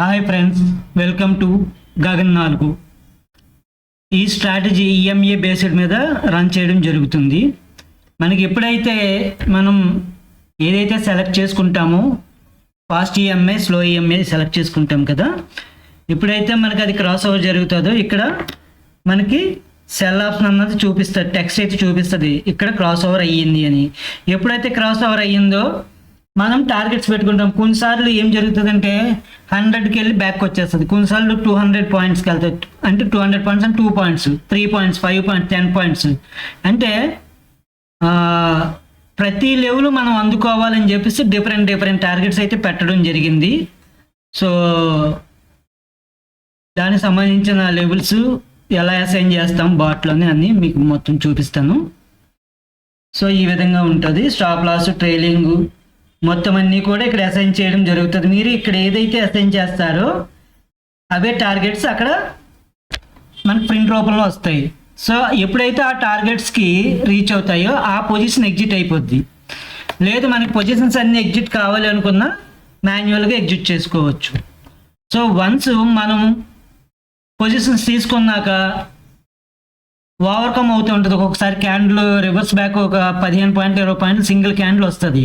Hi friends, welcome to Gagan 4. ఈ strategy EMA based మీద run చేయడం జరుగుతుంది. మనకి ఎప్పుడైతే మనం ఏదైతే సెలెక్ట్ చేసుకుంటామో fast EMI, slow EMI select చేసుకుంటాం కదా, ఎప్పుడైతే మనకి అది క్రాస్ ఓవర్ జరుగుతుందో ఇక్కడ మనకి సెల్ ఆప్షన్ అన్నది చూపిస్తుంది, టెక్స్ట్ అయితే చూపిస్తుంది ఇక్కడ క్రాస్ ఓవర్ అయ్యింది అని. ఎప్పుడైతే క్రాస్ ఓవర్ అయ్యిందో మనం టార్గెట్స్ పెట్టుకుంటాం. కొన్నిసార్లు ఏం జరుగుతుందంటే 100కి వెళ్ళి బ్యాక్ వచ్చేస్తుంది, కొన్నిసార్లు 200 పాయింట్స్కి వెళ్తుంది. అంటే 200 పాయింట్స్ అంటే 2 పాయింట్స్, 3 పాయింట్స్, 5 పాయింట్స్, 10 పాయింట్స్. అంటే ప్రతి లెవెల్ మనం అందుకోవాలని చెప్పేసి డిఫరెంట్ టార్గెట్స్ అయితే పెట్టడం జరిగింది. సో దానికి సంబంధించిన లెవెల్స్ ఎలా అసైన్ చేస్తాం బాట్లోనే అన్నీ మీకు మొత్తం చూపిస్తాను. సో ఈ విధంగా ఉంటుంది. స్టాప్ లాస్, ట్రైలింగ్ మొత్తం అన్నీ కూడా ఇక్కడ అసైన్ చేయడం జరుగుతుంది. మీరు ఇక్కడ ఏదైతే అసైన్ చేస్తారో అవే టార్గెట్స్ అక్కడ మనకు ప్రింట్ రూపంలో వస్తాయి. సో ఎప్పుడైతే ఆ టార్గెట్స్కి రీచ్ అవుతాయో ఆ పొజిషన్ ఎగ్జిట్ అయిపోద్ది. లేదు మనకి పొజిషన్స్ అన్నీ ఎగ్జిట్ కావాలి అనుకున్నా మాన్యువల్గా ఎగ్జిట్ చేసుకోవచ్చు. సో వన్స్ మనం పొజిషన్స్ తీసుకున్నాక ఓవర్కమ్ అవుతూ ఉంటుంది. ఒక్కొక్కసారి క్యాండిల్ రివర్స్ బ్యాక్ ఒక 15 పాయింట్లు, 20 పాయింట్లు సింగిల్ క్యాండిల్ వస్తుంది.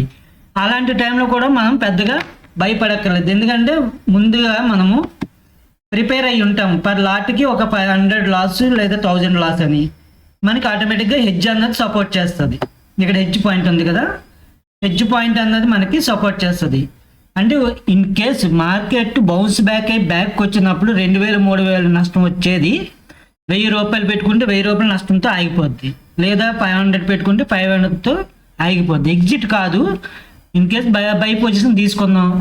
అలాంటి టైంలో కూడా మనం పెద్దగా భయపడక్కర్లేదు, ఎందుకంటే ముందుగా మనము ప్రిపేర్ అయ్యి ఉంటాం. పర్ లాట్కి ఒక 500 లాస్ లేదా 1000 లాస్ అని మనకి ఆటోమేటిక్గా హెడ్జ్ అన్నది సపోర్ట్ చేస్తుంది. ఇక్కడ హెడ్జ్ పాయింట్ ఉంది కదా, హెడ్జ్ పాయింట్ అన్నది మనకి సపోర్ట్ చేస్తుంది. అంటే in case market bounce back అయ్యి బ్యాక్ వచ్చినప్పుడు 2000, 3000 నష్టం వచ్చేది 1000 రూపాయలు పెట్టుకుంటే 1000 రూపాయల నష్టంతో ఆగిపోద్ది, లేదా 500 పెట్టుకుంటే 500తో ఆగిపోద్ది. ఎగ్జిట్ కాదు. ఇన్ కేస్ బై పొజిషన్ తీసుకుందాం,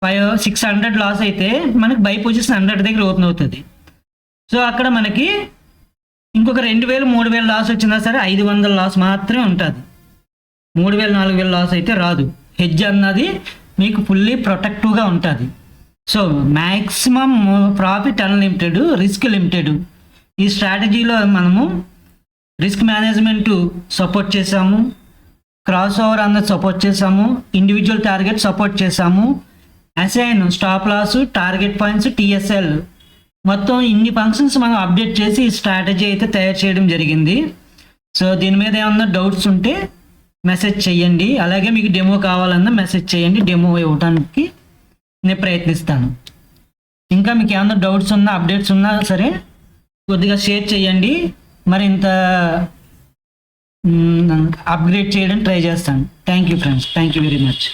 600 లాస్ అయితే మనకి బై పొజిషన్ 100 దగ్గర ఓపెన్ అవుతుంది. సో అక్కడ మనకి ఇంకొక 2000, 3000 లాస్ వచ్చినా సరే 500 లాస్ మాత్రమే ఉంటుంది. 3000, 4000 లాస్ అయితే రాదు. హెడ్జ్ అన్నది మీకు ఫుల్లీ ప్రొటెక్టివ్గా ఉంటుంది. So maximum profit unlimited, risk limited. ఈ స్ట్రాటజీలో మనము రిస్క్ మేనేజ్మెంట్ సపోర్ట్ చేసాము, క్రాస్ ఓవర్ అన్నది సపోర్ట్ చేసాము, ఇండివిజువల్ టార్గెట్ సపోర్ట్ చేసాము, assign, stop loss, target points, TSL మొత్తం ఇన్ని ఫంక్షన్స్ మనం అప్డేట్ చేసి ఈ స్ట్రాటజీ అయితే తయారు చేయడం జరిగింది. సో దీని మీద ఏమన్నా డౌట్స్ ఉంటే మెసేజ్ చేయండి. అలాగే మీకు డెమో కావాలన్నా మెసేజ్ చేయండి, డెమో ఇవ్వడానికి నేను ప్రయత్నిస్తాను. ఇంకా మీకు ఏమన్నా డౌట్స్ ఉన్నా, అప్డేట్స్ ఉన్నా సరే కొద్దిగా షేర్ చేయండి. మరి ఇంత అప్గ్రేడ్ చేయడం ట్రై చేస్తాను. Thank you friends, thank you very much.